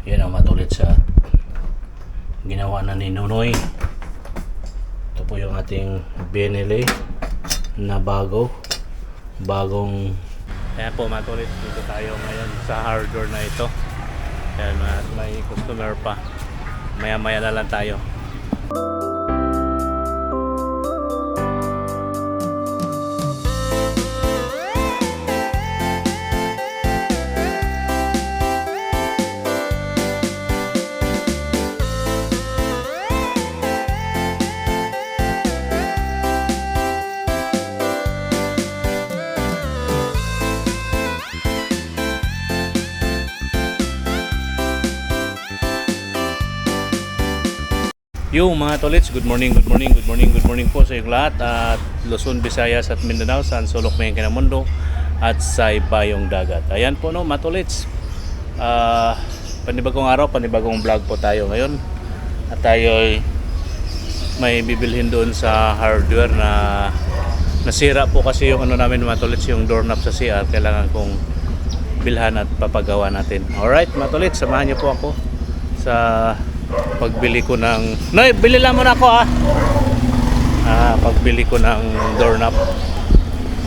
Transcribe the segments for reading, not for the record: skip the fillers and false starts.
Yan ang matulit sa ginawa na ni Nunoy. Ito po yung ating binili na bagong kaya po matulit dito tayo ngayon sa hardware na ito. Kaya may customer pa, maya maya na lang tayo. Yo mga tolits, good morning po sa inyong lahat at Luzon, Visayas at Mindanao, saan sulok may kinamundo at sa ibayong dagat. Ayan po no mga tolits, panibagong araw, panibagong vlog po tayo ngayon at tayo may bibilhin doon sa hardware na nasira po kasi yung ano namin mga tolits, yung doorknob sa CR, kailangan kong bilhan at papagawa natin. Alright mga tolits, samahan niyo po ako sa pagbili ko ng Noy, bili lang muna ako pagbili ko ng doorknob.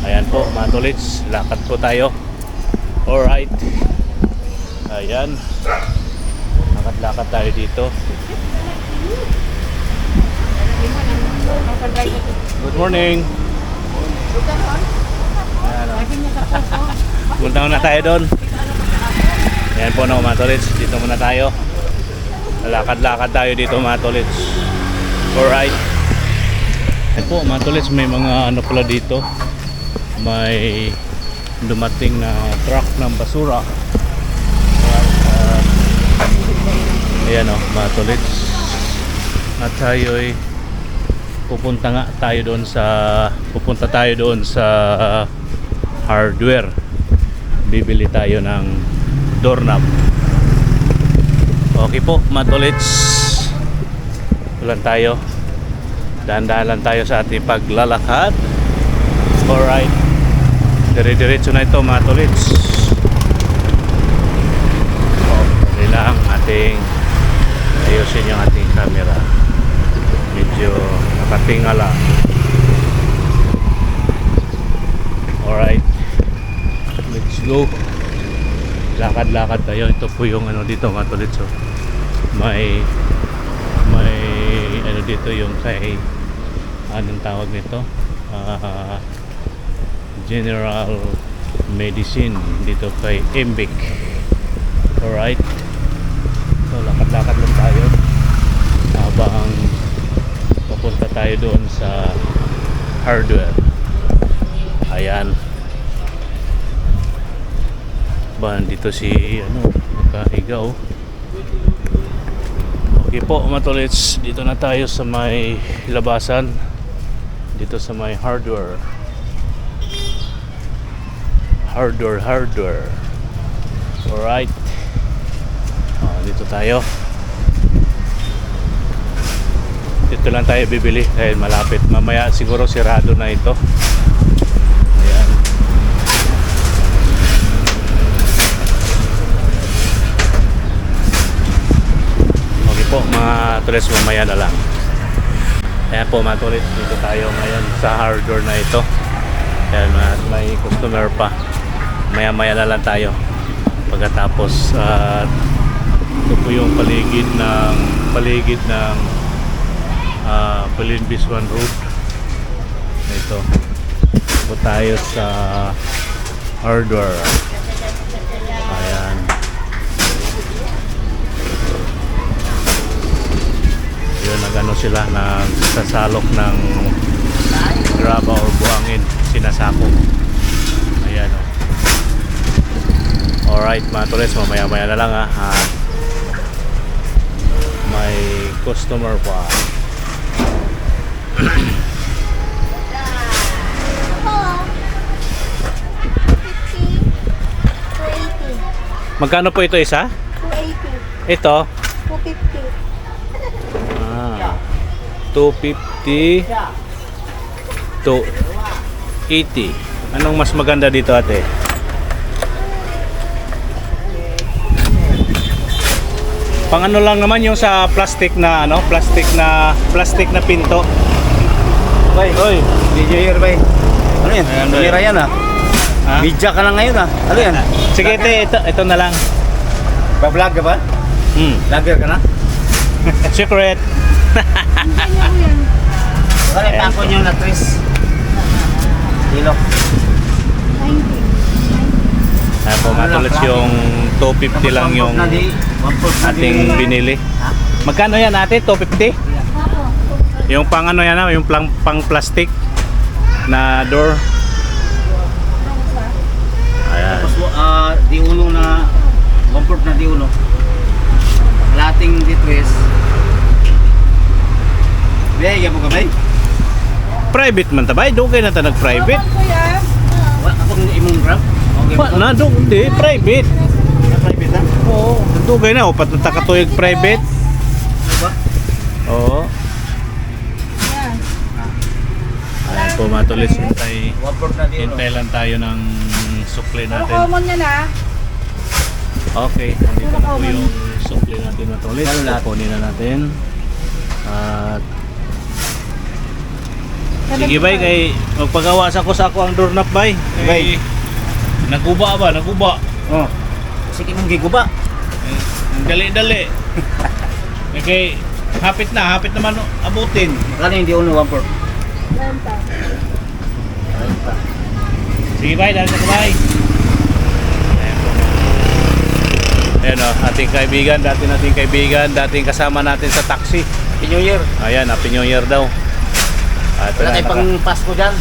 Ayan po mga tolits, lakad po tayo. Alright, ayan, lakad tayo dito. Good morning. Ayan, punta muna tayo doon. Ayan po no mga tolits, dito muna tayo. Lakad-lakad tayo dito mga tolits. Alright. Ayan po mga tolits, may mga ano pala dito. May dumating na truck ng basura. Ayan o mga tolits. At tayo'y pupunta tayo doon sa hardware. Bibili tayo ng doorknob. Okay po mga tolits, tulan tayo, dahan-dahan lang tayo sa ating paglalakad. Alright, dire-diretso na ito mga tolits. Dali lang ating ayusin yung ating camera, medyo nakatingala. Alright, let's go. Lakad-lakad tayo. Ito po yung ano dito mga tolits. May ano dito yung kay anong tawag nito, General Medicine dito kay Embic. Alright, so lakad-lakad lang tayo habang papunta tayo doon sa hardware. Ayan ba, dito si ano, nakahigaw. Okay po mga tolits, dito na tayo sa may labasan, dito sa may hardware. Alright, dito tayo, dito lang tayo bibili dahil malapit. Mamaya siguro sirado na ito. Po mga tolits, mamaya na lang. Ayan po mga tolits, dito tayo ngayon sa hardware na ito. Ayan, may customer pa, maya maya na lang tayo pagkatapos. Ito po yung paligid ng Bilin Bisuan Road. Ito po tayo sa hardware. Ayan, yun, nagano sila, nagsasalok ng graba or buhangin, sinasako. Ayan o. Alright mga tolits, mamaya maya na lang may customer pa. Magkano po ito isa? 280. Ito? 250. 250 to 80. Anong mas maganda dito, ate? Pang ano lang naman yung sa plastic na ano, plastic na pinto. Bay, Oy, DJ Air, bay. Ano yan? Ayan, bay. Kamera yan ah. ha? Media ka na ngayon ah. Ano yan? Sige, ito na lang. Ba-vlog ka ba? Vlogger ka na? Secret. Wala Ayan. pa ako yung latris. Dilo. Ayan po, matulad yung 250 lang yung ating binili. Magkano yan ate? 250? Yung pang ano yan, yung pang plastic na door. Ayan. Tapos di uno na, comfort na di uno. Lating di tres. Biyaya mo ka bay? Private man tabay, doon kayo na ta nag-private. Wala akong imong grab. Okay Pa, na doon, hindi, private. Na private ha? Oo, doon kayo na, upat na takatuyog private. Ano ba? Oo. Ayan po, matulis, Comfort na di uno. hintay lang tayo ng sukli natin. Common yan ah. Okay, nandito na po yung sukli natin matulis. Lalo lahat. Kukunin na natin. At sige bay, kay magpagawa sa ako ang doorknob bay. Bay. Naguba ba? Naguba. Oh. Sige mong giguba. Ang dali-dali. Okay, hapit naman abutin. Kano yung di uno comfort? Sige bay, dahil sa kabay. Ayan po. Ayan o, ating kaibigan, dating kasama natin sa taxi. New Year. Ayan, Happy New Year daw. At Wala tayong pang Pasko dyan.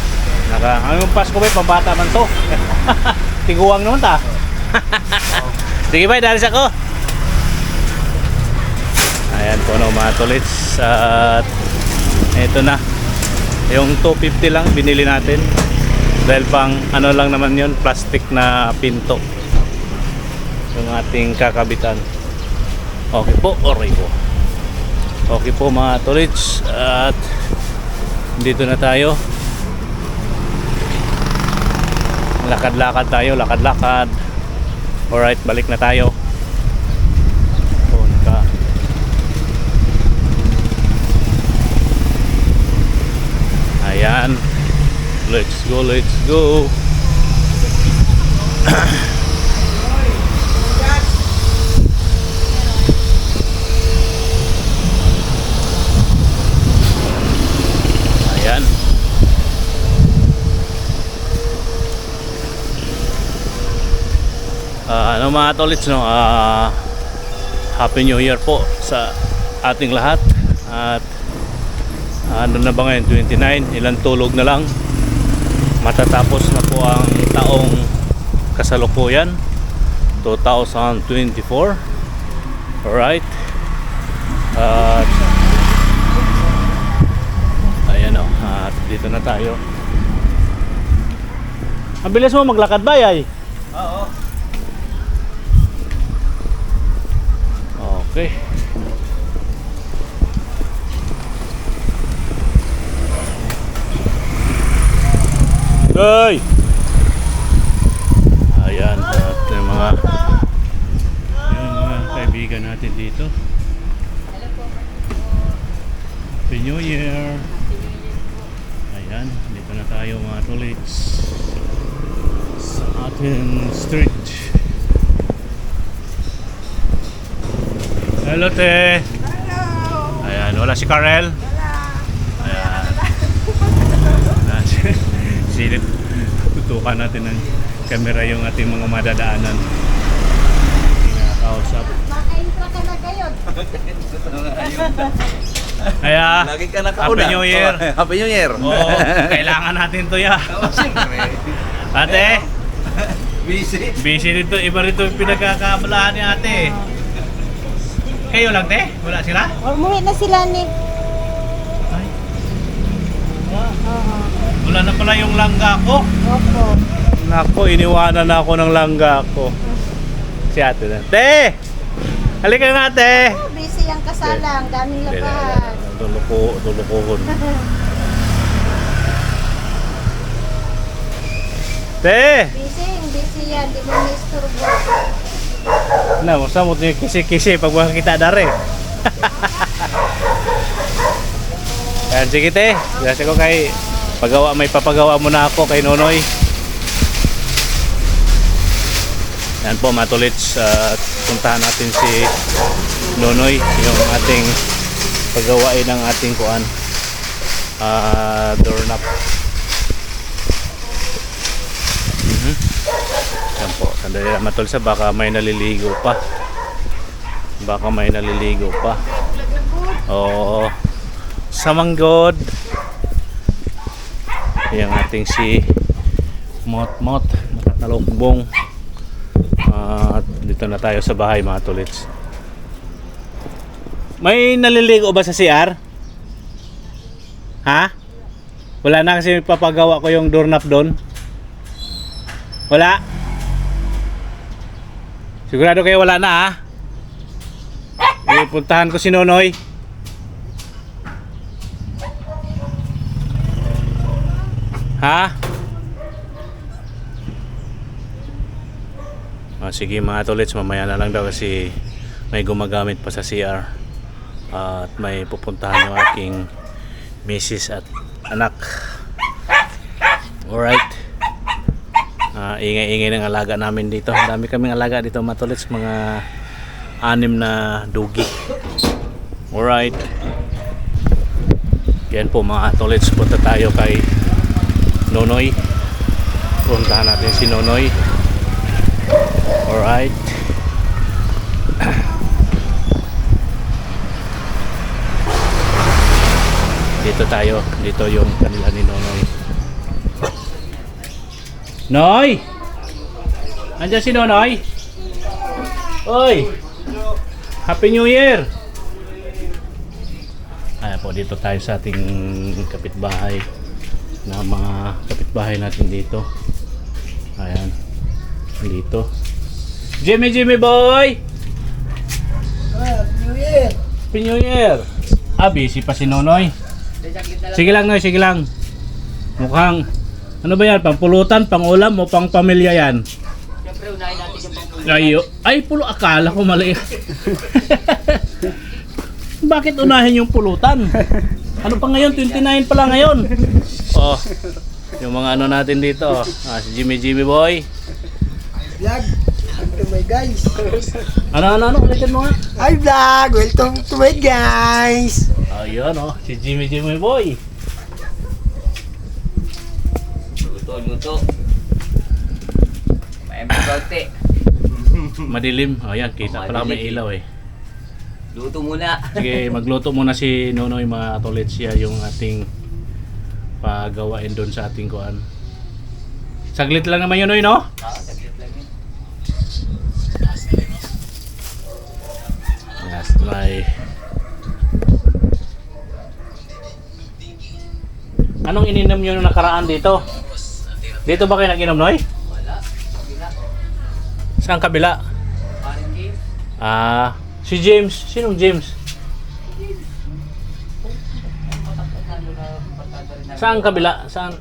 Ang Pasko ba, pambata man to. Tiguang naman ta. Sige bay, dahil sa ko. Ayan po no, mga tolits. At eto na. Yung 250 lang binili natin. Dahil pang ano lang naman yun, plastic na pinto. Yung ating kakabitan. Okay po, oray po. Okay po mga tolits. At dito na tayo. Lakad-lakad tayo, lakad-lakad. Alright, balik na tayo. Phone ka. Ayan. Let's go, let's go. Ayan. Ano mga tolits, no? Happy New Year po sa ating lahat. At ano na ba ngayon? 29, ilang tulog na lang matatapos na po ang taong kasalukuyan 2024. Alright. At ayan o, at dito na tayo. Ang bilis mo maglakad ba ay? Oo. Okay. Hey! Ayan, at yung mga kaibigan natin dito. Happy New Year! Ayan, dito na tayo mga tolits sa ating street. Hello, te! Ayan, wala si Karel? Ayan. Silip, tutukan natin ng camera yung ating mga madadaanan. Kinakausap. Naka-intro ka na kayo. Kaya, Lagi ka nakauna. Happy New Year. Happy New Year. Oo, kailangan natin to ya. Siyempre. Ate, Busy. busy rito. Iba rito yung pinagkakabalahan ni ate. Kayo lang, te? Wala sila? Umuwi na sila ni. Ay. Wala na pala yung langga ko. Opo. Nako, iniwanan na ako ng langga ko. Si ate na. Te! Halika nga, te! Oh, busy ang kasalang. Daming labahan. Dulukuhon. Te! Busy yan. Di mo na-isturbo. Na, mo sa mo kisi-kisi pag makakita dare. Yan, sige te. Kasi ko kay may papagawa muna ako kay Nonoy. Yan po mga tolits, puntahan natin si Nonoy, yung ating paggawain ng ating kuan, doorknob. Yan po, sandali lang mga tolits, baka may naliligo pa. Oo, samanggod. Yung ating si Mot nakatalokbong. Dito na tayo sa bahay mga tolits. May naliligo ba sa CR? Ha? Wala na kasi papagawa ko yung doorknob doon. Wala? Sigurado kayo wala na ha? Puntahan ko si Nonoy. Ha? Sige mga tolits, mamaya na lang daw kasi may gumagamit pa sa CR. At may pupuntahan yung aking misis at anak. Alright. Ingay-ingay ng alaga namin dito. Dami kaming alaga dito mga tolits, mga 6 na dugi. Alright. Yan po mga tolits, punta tayo kay Nonoy. Puntahan natin si Nonoy. Alright. Dito tayo. Dito yung kanila ni Nonoy. Noy! Andiyan si Nonoy? Oy! Happy New Year! Ayan po, dito tayo sa ating kapitbahay, na mga kapitbahay natin dito. Ayan. Dito. Jimmy boy! New Year! Happy New Year! Busy pa si Nonoy. Sige lang Noy, sige lang. Mukhang, ano ba yan? Pangpulutan, pangulam o pang pamilya yan? Siyempre, unahin natin yung pangpulutan. Ay, pulo, akala ko mali. Bakit unahin yung pulutan? Ano pa ngayon? 29 pa lang ngayon. Oh, yung mga ano natin dito. Si Jimmy boy. Vlog, to my guys. Ano, ulitin mo nga. Hi vlog, welcome to my guys. Ayun si Jimmy boy. Luto. May konti. Madilim. Ayan, kita pala may ilaw eh. Luto muna. Sige, magluto muna si Nonoy mga tolits, siya yung ating pagawain doon sa ating kuan. Saglit lang naman yun, Noy, no? Saglit lang yun. Yes, may... Anong ininom nyo nung nakaraan dito? Dito ba kayo nag-inom, Noy? Wala. Kabila. Saan kabila? Parang game. Si James. Sinong James? Saan kabila? Saan?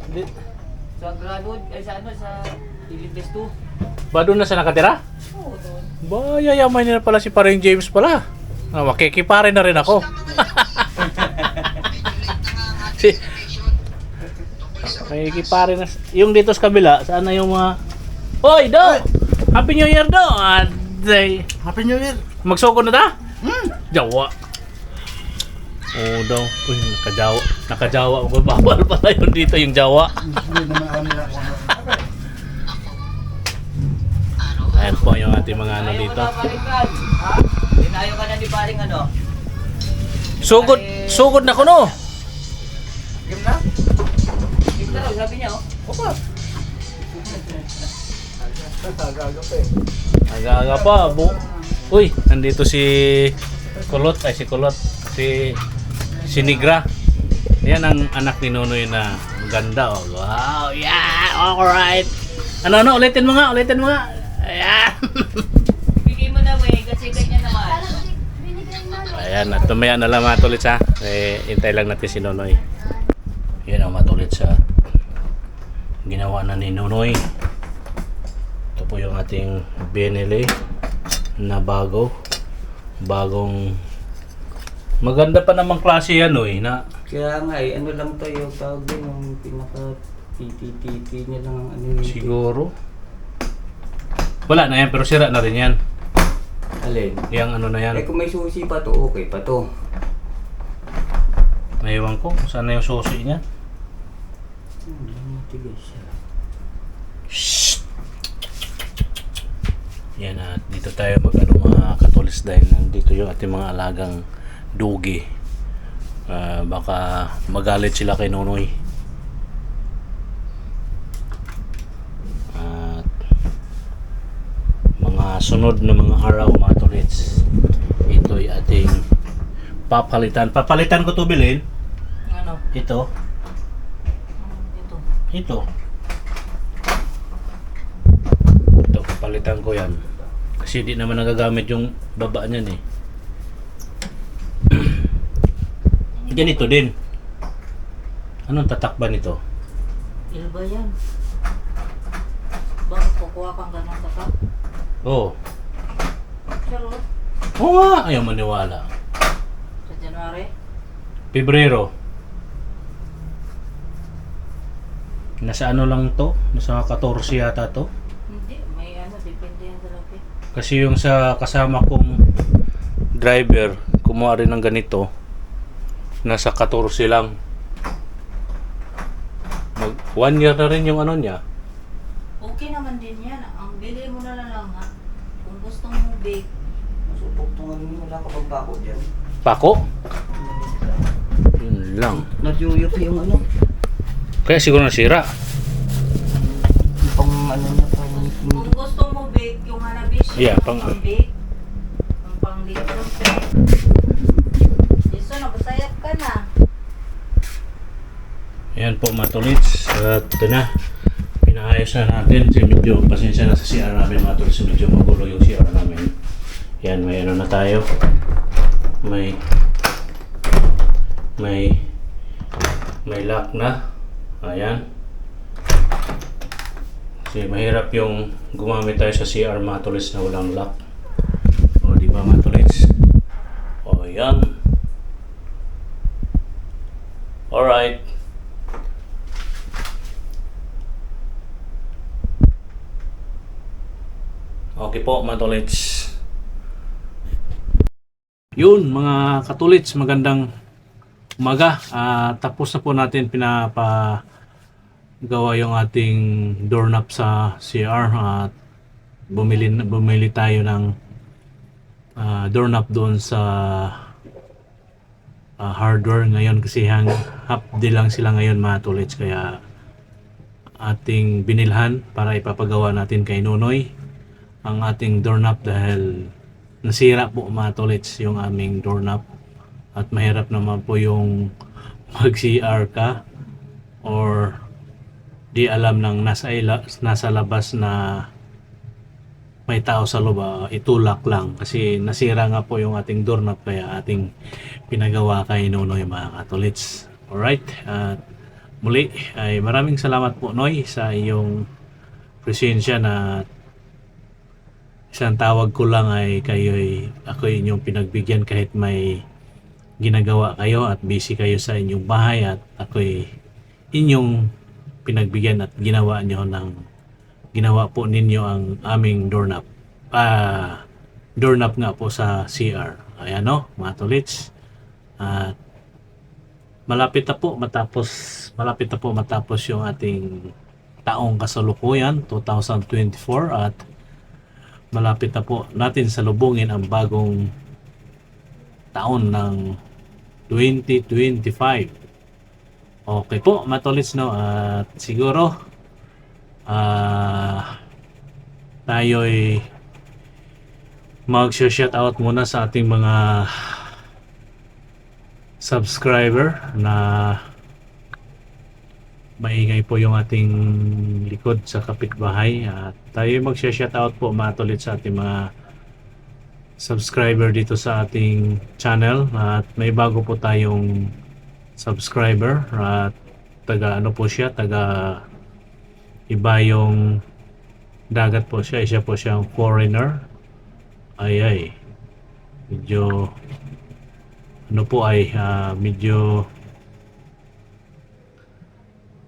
Sa Granwood, ay sa ano, sa Ilibes 2. Ba doon na siya nakatira? Oo, doon. Ba, yayaman niya pala si paring James pala. Makikipare na rin ako. Makikipare na. Yung dito sa kabila, saan na yung mga... Hoy, Do! Happy New Year, Do! Happy New Year. Magsukod na ta? Jawa. Oo daw. Uy, nakajawa. Bawal pala yun dito yung Jawa. Ayan po yung ating mga ano dito. Dinayo ka na ni paring ano? Sugod na ko no. Game na? Game na raw, sabi niya Opa. Aga-aga pa. Uy, nandito si Kulot. Si Nigra. Yan ang anak ni Nonoy na ganda. Wow, yeah, alright. Ano, ulitin mo nga. Ayan. Bigay mo na kasi ganyan naman. Ayan, at tumaya na lang mga tulits ha. Hintay lang natin si Nonoy. Yan ang mga tulits ha. Ginawa na ni Nonoy. Ito po yung ating binili. na bagong maganda pa namang klase yan na Kaya nga ano lang tayo, tawag din yung pinaka titi niya lang ang ano yun. siguro wala na yan pero sira na rin yan Alin? yung ano na yan. Kung may susi pa to, okay pa to. Naiwan ko kung saan na yung susi niya. Tigay siya. Yan at dito tayo mga katulis dahil nandito yung ating mga alagang dugi. Baka magalit sila kay Nonoy. At mga sunod na mga araw mga tulits, ito'y ating papalitan. Papalitan ko to bilhin. Ano? Ito. Ito. Ito. Ito, papalitan ko yan. Kasi di naman nagagamit yung baba niyan eh. Ganito din. Anong tatak ba nito? Ilba yan. Bakit kukuha kang ganun tatak? Oo. Charot. Oo nga, ayaw maniwala. Sa January? Pebrero. Nasa ano lang to? Nasa 14 yata to? Hindi. May ano. Depende yan sa laki. Kasi yung sa kasama kong driver, kumuha rin ng ganito. Nasa 14 lang. 1 year na rin yung ano niya. Okay naman din yan. Ang bili mo na lang ha. Kung gusto mong bake. Masupok tong ano yun, wala ka bang bako dyan? Pako? Yun lang. Natuyok yung ano. Kaya siguro nasira. Yung pang ano na, pang Kung gusto mo bake, yung hanabishi. Yeah, pang- bake. Ang pang litro. Yeso, nabasayap ka na. Ayan po mga tolits. At ito na. Pinaayos na natin. Si medyo pasensya na sa CR namin mga tolits. Medyo magulo yung CR namin. Ayan, may ano na tayo. May lock na. Ayan. Kasi mahirap yung gumamit tayo sa CR mga tolits na walang lock. O di ba mga tolits? O ayan. Alright. Okay po mga tolits. Yun mga katulits, magandang umaga. Tapos na po natin pinapagawa yung ating doorknob sa CR at bumili tayo ng doorknob doon sa hardware ngayon kasi half day lang sila ngayon mga tolits, kaya ating binilhan para ipapagawa natin kay Nonoy ang ating doorknob dahil nasira po mga tolits yung aming doorknob at mahirap naman po yung mag-CR ka or di alam ng nasa labas na may tao sa loob, itulak lang kasi nasira nga po yung ating doorknob kaya ating pinagawa kay Nonoy mga katolits. Alright, at muli ay maraming salamat po Noy sa iyong presensya na isang tawag ko lang ay ako inyong pinagbigyan kahit may ginagawa kayo at busy kayo sa inyong bahay at ako'y inyong pinagbigyan at ginawa po ninyo ang aming doorknob. Doorknob nga po sa CR. Ayan o, mga tolits. At malapit na po matapos yung ating taong kasalukuyan 2024 at malapit na po natin salubungin ang bagong taon ng 2025. Okay po, matolits no, at siguro tayo'y mag-shout out muna sa ating mga subscriber na maingay po yung ating likod sa kapitbahay at tayo mag-shout out po mga tolits sa ating mga subscriber dito sa ating channel at may bago po tayong subscriber at taga iba yung dagat po siya po siyang foreigner ay medyo ano po ay medyo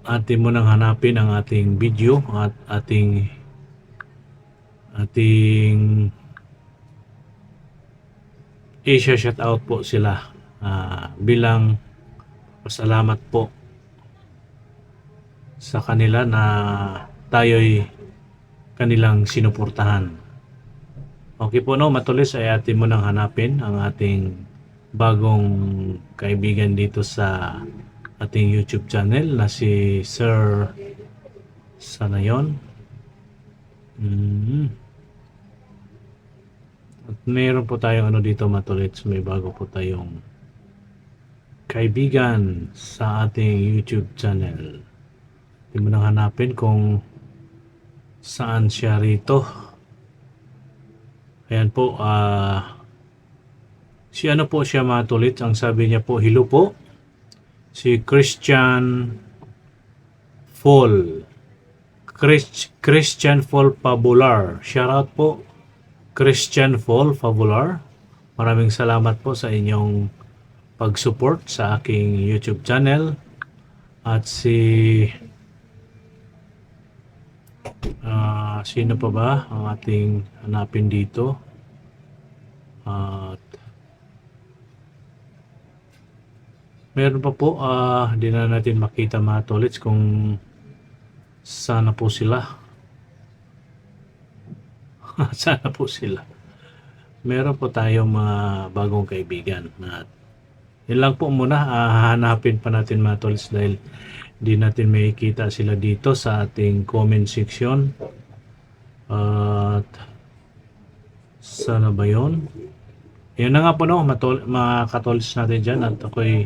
atin mo nang hanapin ang ating video at ating i-shout out po sila bilang pasalamat po sa kanila na tayo'y kanilang sinuportahan. Okay po no, matulis ay atin mo nang hanapin ang ating bagong kaibigan dito sa ating YouTube channel na si Sir sana yon. At meron po tayong ano dito matulits, may bago po tayong kaibigan sa ating YouTube channel. Hindi mo nang hanapin kung saan siya rito. Ayan po, si ano po siya matulits, ang sabi niya po, hello po, si Christian Fall. Christian Fall Fabular. Shout out po, Christian Fall Fabular. Maraming salamat po sa inyong pag-support sa aking YouTube channel. At sino pa ba ang ating hanapin dito? At meron pa po, hindi na natin makita mga tolits kung sana po sila. Sana po sila. Meron po tayong mga bagong kaibigan. At yun lang po muna, hahanapin pa natin mga tolits dahil di natin makikita sila dito sa ating comment section. At sana ba yun? Yun na nga po no, mga katolis natin dyan. At ako'y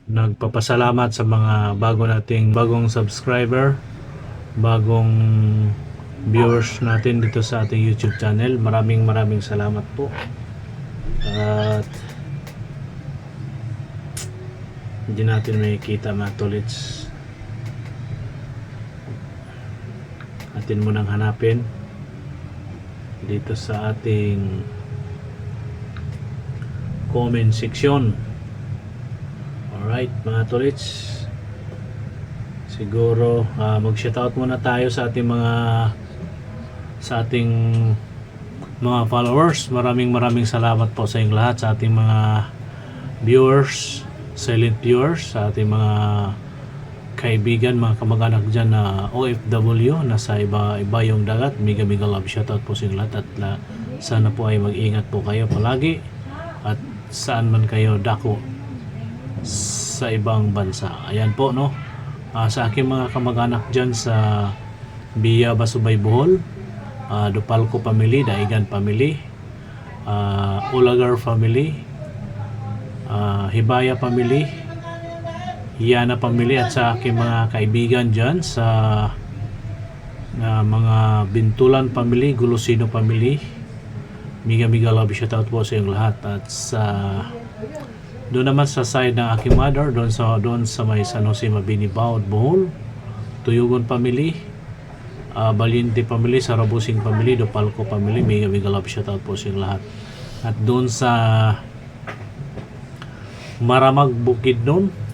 nagpapasalamat sa mga bagong subscriber, bagong viewers natin dito sa ating YouTube channel. Maraming salamat po. At hindi natin makikita mga tolits. Atin mo nang hanapin dito sa ating comment section. Alright mga tolits, siguro mag-shoutout muna tayo sa ating mga followers. Maraming salamat po sa inyong lahat, sa ating mga viewers, silent viewers, sa ating mga kaibigan, mga kamag-anak dyan na OFW na sa iba yung dagat. Mega love shoutout po sa inyong lahat. At sana po ay mag-ingat po kayo palagi at saan man kayo dako sa ibang bansa. Ayan po no, sa aking mga kamag-anak dyan sa Biya Basubay Bohol, Dupalco family, Daigan family, Ulagar family, Hibaya family, Yana family, at sa aking mga kaibigan dyan sa mga Bintulan family, Gulosino family, mega love shoutout po sa inyong lahat. At sa doon naman sa side ng aking mother, doon sa may San Jose Mabini Baod Bohol, Tuyugon family, Valiente family, Sarabusing family, Dupalco family, mega love shoutout po sa inyong lahat. At doon sa Maramag Bukidnon,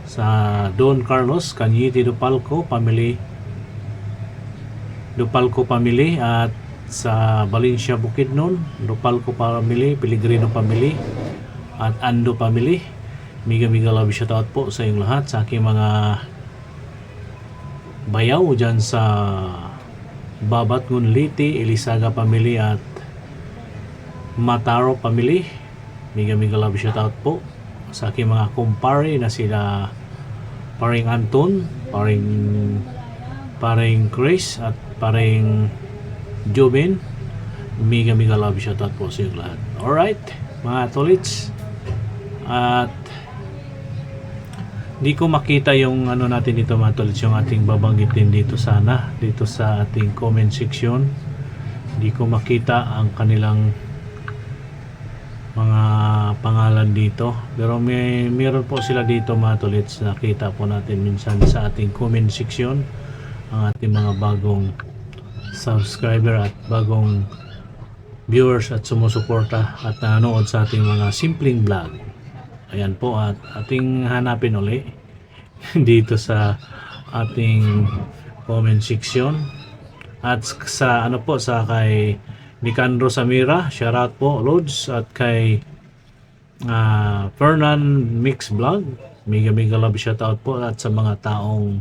sa Don Carlos Cañete Dupalco family, at sa Valencia Bukidnon, Dupalco family, Pellegrino family, at Ando family, mega love shoutout po sa inyong lahat. Sa aking mga bayaw dyan sa Babat Ngunliti, Elisaga family, at Mataro family, mega love shoutout po. Sa aking mga kumpare na sila Paring Anton, Paring Chris, at Paring Jobin, mega love shoutout po sa inyong lahat. Alright mga tolits, at di ko makita yung ano natin dito mga tolits, yung ating babanggitin dito sana dito sa ating comment section. Di ko makita ang kanilang mga pangalan dito, pero meron po sila dito mga tolits. Nakita po natin minsan sa ating comment section ang ating mga bagong subscriber at bagong viewers at sumusuporta at nanonood sa ating mga simpleng vlog. Ayan po, at ating hanapin uli dito sa ating comment section. At sa ano po, sa kay Nicandro Samira, shoutout po Lods, at kay Fernan Mix Vlog, mega love shoutout po, at sa mga taong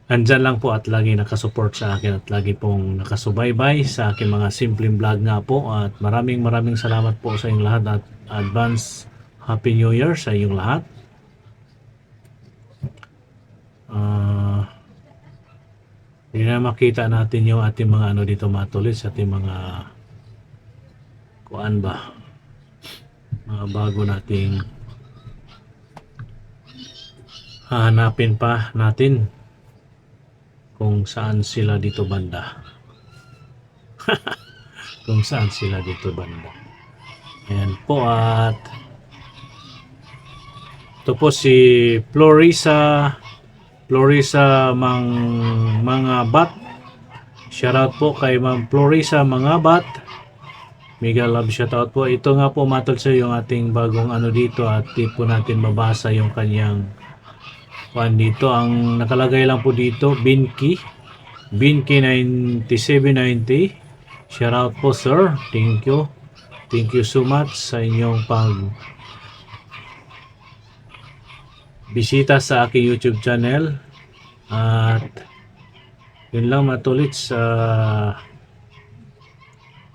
andyan lang po at lagi nakasupport sa akin at lagi pong nakasubaybay sa aking mga simpleng vlog nga po. At maraming salamat po sa inyong lahat at advance Happy New Year sa inyong lahat. Hindi na makita natin yung ating mga ano dito matuloy sa ating mga kuan ba, mga bago nating hahanapin pa natin kung saan sila dito banda. Kung saan sila dito banda. Ayan po, at ito po si Florisa Mangabat. Shoutout po kay Ma'am Florisa Mangabat. Mega love shoutout po. Ito nga po matol sa yung ating bagong ano dito, at di po natin mabasa yung kanyang kuan dito. Ang nakalagay lang po dito, Binky 9790. Shoutout po sir. Thank you so much sa inyong bisita sa aking YouTube channel. At yun lang, matulit sa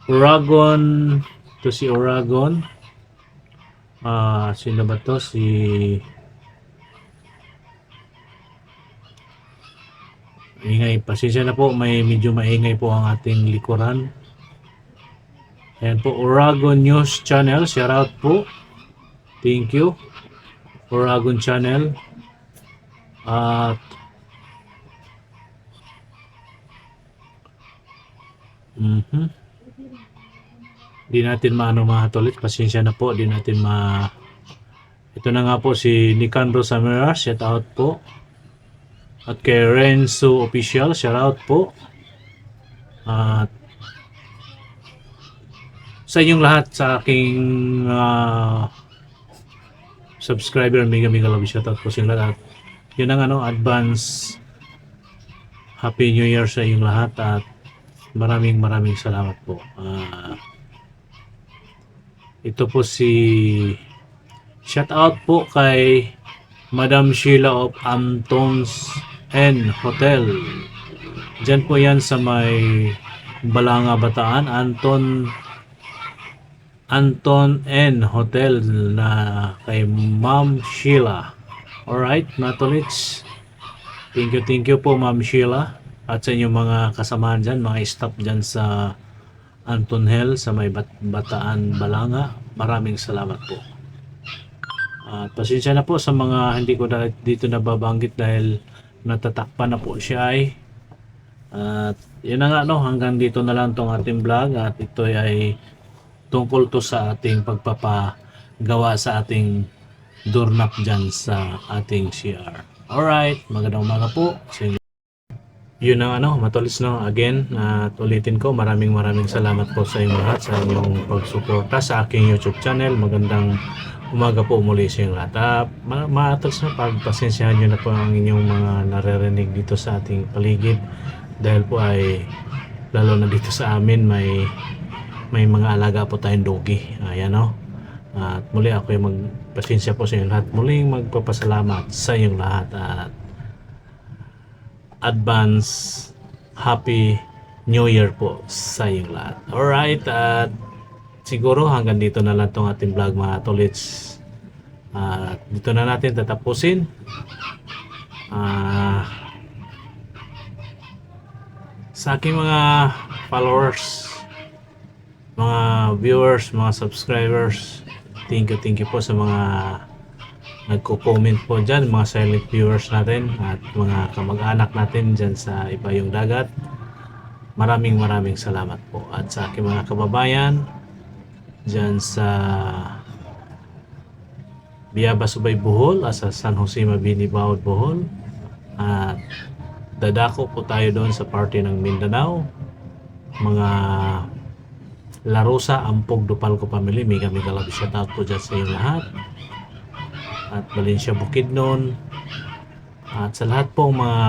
Oragon. To si Oragon, sino ba to? Si ingay, pasensya na po, medyo maingay po ang ating likuran. Ayan po, Oragon News Channel, shoutout po. Thank you Oragon Channel. At di natin mahatulit, pasensya na po, di natin ito na nga po si Nicandro Samira, shoutout po. At kay Renzo Official, shoutout po. At sa inyong lahat, sa aking subscriber, mega love shoutout po sa inyong lahat. Yun ang advance Happy New Year sa inyong lahat, at maraming salamat po. Ito po si shoutout po kay Madam Sheila of Anton's N Hotel. Diyan po yan sa may Balanga, Bataan. Anton N Hotel na kay Ma'am Sheila. Alright, Natolits. Thank you po Ma'am Sheila. At sa inyong mga kasamahan dyan, mga staff dyan sa Anton Hill sa may Bataan, Balanga. Maraming salamat po. At pasensya na po sa mga hindi ko dito nababanggit dahil natatakpan na po siya ay. At yun na nga, hanggang dito na lang tong ating vlog, at ito ay tungkol to sa ating pagpapagawa sa ating doorknob dyan sa ating CR. Alright, magandang umaga po sa inyo. Yun ang matulis again, at ulitin ko, maraming salamat po sa inyo lahat sa inyong pagsuporta sa aking YouTube channel. Magandang umaga po muli sa inyong lahat. Matulis na, pagpasensyahan nyo na po ang inyong mga naririnig dito sa ating paligid, dahil po ay lalo na dito sa amin may mga alaga po tayong doggy. Ayan at muli ako yung magpasensya po sa inyong lahat. Muling magpapasalamat sa inyong lahat, at advance Happy New Year po sa inyong lahat. Alright, at siguro hanggang dito na lang tong ating vlog mga tolits. At dito na natin tatapusin. Sa aking mga followers, mga viewers, mga subscribers, thank you po sa mga nagko-comment po dyan, mga silent viewers natin at mga kamag-anak natin dyan sa Ibayong Dagat. Maraming salamat po. At sa aking mga kababayan dyan sa Biaba Subay Bohol, sa San Jose Mabini Bawod Bohol, at dadako po tayo doon sa party ng Mindanao. mga Larosa, Ampog, Dupalco family, mega love shout out po dyan sa inyong lahat. At Valencia Bukidnon, at sa lahat pong mga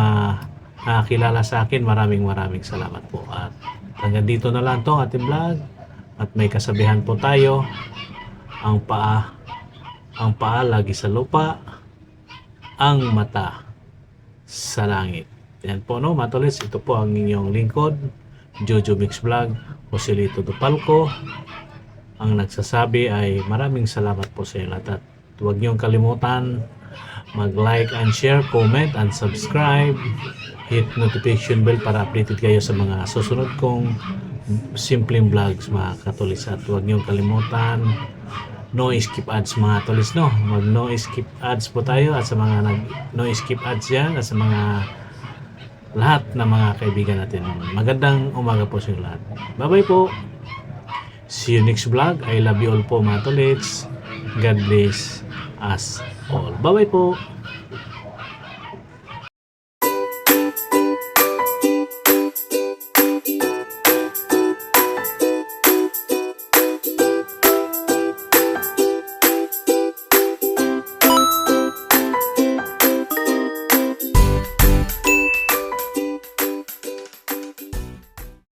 nakakilala sa akin, maraming salamat po. At hanggang dito na lang to ating vlog. At may kasabihan po tayo, ang paa lagi sa lupa, ang mata sa langit. Yan po, no, Matolis, ito po ang inyong lingkod, Jojo Mix Vlog, Joselito Dupalco. Ang nagsasabi ay maraming salamat po sa inyo lahat. At huwag niyong kalimutan mag-like and share, comment and subscribe. Hit notification bell para updated kayo sa mga susunod kong simpleng vlogs, mga katolis. At huwag niyong kalimutan no skip ads, mga katolis, no? Mag no skip ads po tayo. At sa mga nag no skip ads yan, at sa mga lahat na mga kaibigan natin, magandang umaga po sa inyo lahat. Bye bye po. See you next vlog. I love you all po, mga tolits. God bless us all. Bye bye po.